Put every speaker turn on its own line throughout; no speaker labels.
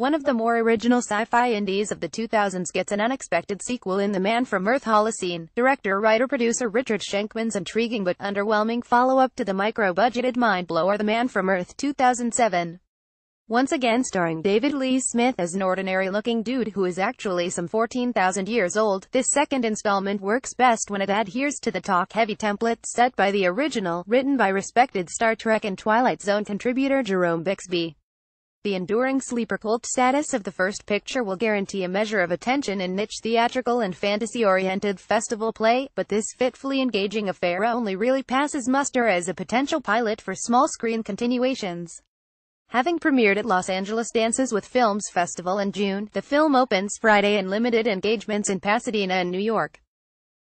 One of the more original sci-fi indies of the 2000s gets an unexpected sequel in The Man from Earth Holocene. Director-writer-producer Richard Schenkman's intriguing but underwhelming follow-up to the micro-budgeted mind-blower The Man from Earth 2007. Once again starring David Lee Smith as an ordinary-looking dude who is actually some 14,000 years old, this second installment works best when it adheres to the talk-heavy template set by the original, written by respected Star Trek and Twilight Zone contributor Jerome Bixby. The enduring sleeper cult status of the first picture will guarantee a measure of attention in niche theatrical and fantasy-oriented festival play, but this fitfully engaging affair only really passes muster as a potential pilot for small-screen continuations. Having premiered at Los Angeles Dances with Films Festival in June, the film opens Friday in limited engagements in Pasadena and New York.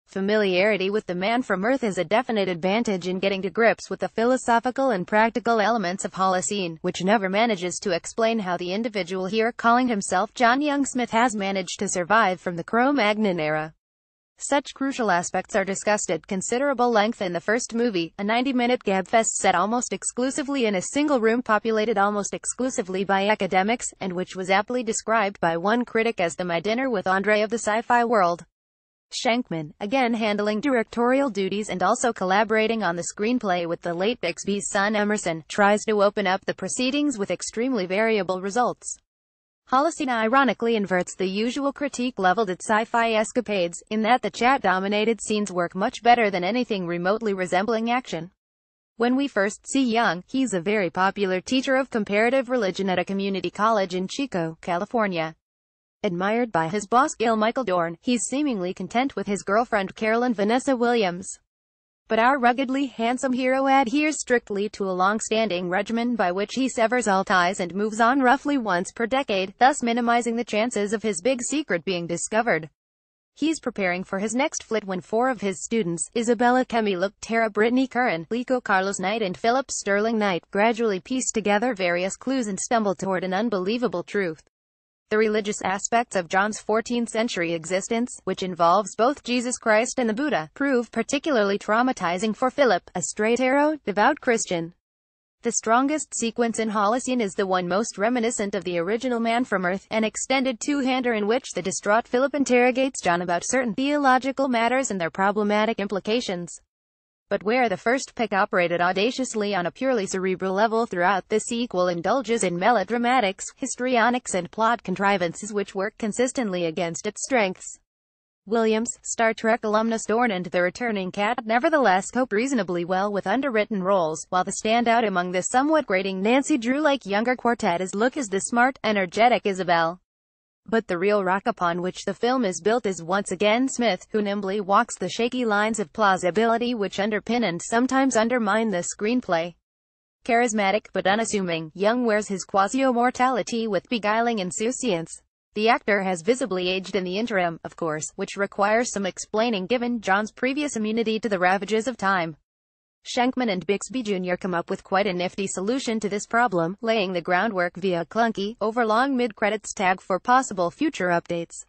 Familiarity with The Man from Earth is a definite advantage in getting to grips with the philosophical and practical elements of Holocene, which never manages to explain how the individual here calling himself John Young Smith has managed to survive from the Cro-Magnon era. Such crucial aspects are discussed at considerable length in the first movie, a 90-minute gabfest set almost exclusively in a single room populated almost exclusively by academics, and which was aptly described by one critic as the "My Dinner with Andre of the sci-fi world." Schenkman, again handling directorial duties and also collaborating on the screenplay with the late Bixby's son Emerson, tries to open up the proceedings with extremely variable results. Holocene ironically inverts the usual critique leveled at sci-fi escapades, in that the chat-dominated scenes work much better than anything remotely resembling action. When we first see Young, he's a very popular teacher of comparative religion at a community college in Chico, California. Admired by his boss Gil Michael Dorn, he's seemingly content with his girlfriend Carolyn Vanessa Williams. But our ruggedly handsome hero adheres strictly to a long-standing regimen by which he severs all ties and moves on roughly once per decade, thus minimizing the chances of his big secret being discovered. He's preparing for his next flit when four of his students, Isabella Camilo, Tara Brittany Curran, Lico Carlos Knight and Philip Sterling Knight, gradually piece together various clues and stumble toward an unbelievable truth. The religious aspects of John's 14th-century existence, which involves both Jesus Christ and the Buddha, prove particularly traumatizing for Philip, a straight-arrow, devout Christian. The strongest sequence in Holocene is the one most reminiscent of the original Man from Earth, an extended two-hander in which the distraught Philip interrogates John about certain theological matters and their problematic implications. But where the first pick operated audaciously on a purely cerebral level throughout, this sequel indulges in melodramatics, histrionics and plot contrivances which work consistently against its strengths. Williams, Star Trek alumnus Dorn and the returning Cat nevertheless cope reasonably well with underwritten roles, while the standout among the somewhat grating Nancy Drew-like younger quartet is the smart, energetic Isabel. But the real rock upon which the film is built is once again Smith, who nimbly walks the shaky lines of plausibility which underpin and sometimes undermine the screenplay. Charismatic but unassuming, Young wears his quasi-immortality with beguiling insouciance. The actor has visibly aged in the interim, of course, which requires some explaining given John's previous immunity to the ravages of time. Schenkman and Bixby Jr. come up with quite a nifty solution to this problem, laying the groundwork via a clunky, overlong mid-credits tag for possible future updates.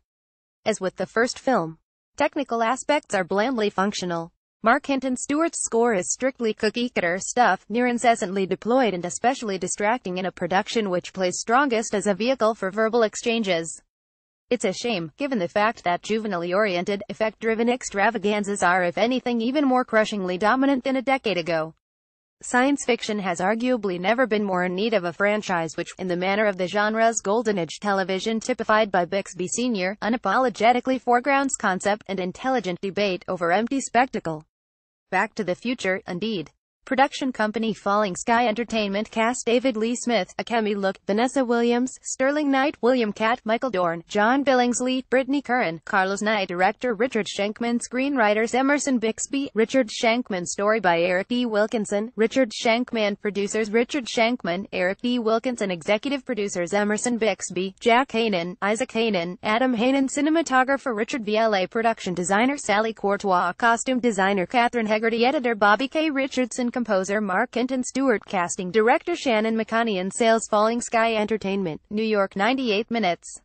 As with the first film, technical aspects are blandly functional. Mark Hinton Stewart's score is strictly cookie-cutter stuff, near incessantly deployed and especially distracting in a production which plays strongest as a vehicle for verbal exchanges. It's a shame, given the fact that juvenilely oriented, effect-driven extravaganzas are if anything even more crushingly dominant than a decade ago. Science fiction has arguably never been more in need of a franchise which, in the manner of the genre's golden age television typified by Bixby Sr., unapologetically foregrounds concept and intelligent debate over empty spectacle. Back to the Future, indeed. Production company Falling Sky Entertainment cast David Lee Smith, Akemi Look, Vanessa Williams, Sterling Knight, William Cat, Michael Dorn, John Billingsley, Brittany Curran, Carlos Knight, director Richard Schenkman, screenwriters Emerson Bixby, Richard Schenkman, story by Eric D. Wilkinson, Richard Schenkman, producers Richard Schenkman, Eric D. Wilkinson, executive producers Emerson Bixby, Jack Hanen, Isaac Hanen, Adam Hanen, cinematographer Richard VLA, production designer Sally Courtois, costume designer Catherine Hegarty, editor Bobby K. Richardson, composer Mark Hinton Stewart, casting director Shannon McConney, and sales Falling Sky Entertainment, New York. 98 minutes.